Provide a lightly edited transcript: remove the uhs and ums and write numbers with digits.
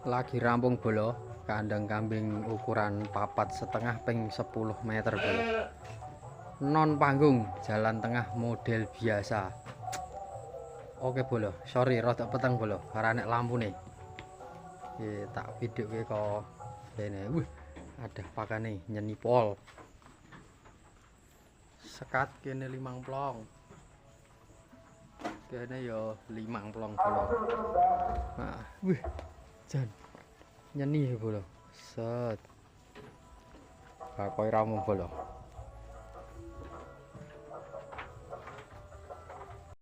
Lagi rampung bolo kandang kambing ukuran 4,5 ping 10 meter bolo. Non panggung, jalan tengah model biasa. Oke bolo, sorry rada peteng bolo karena nek lampu nih. Tak video kok ini. Ada pakane nyeni pol. Sekat kene 5 plong. Kene yo 5 plong bolo. Nah, jan nyeni bolo. Set. Koi ramu bolo.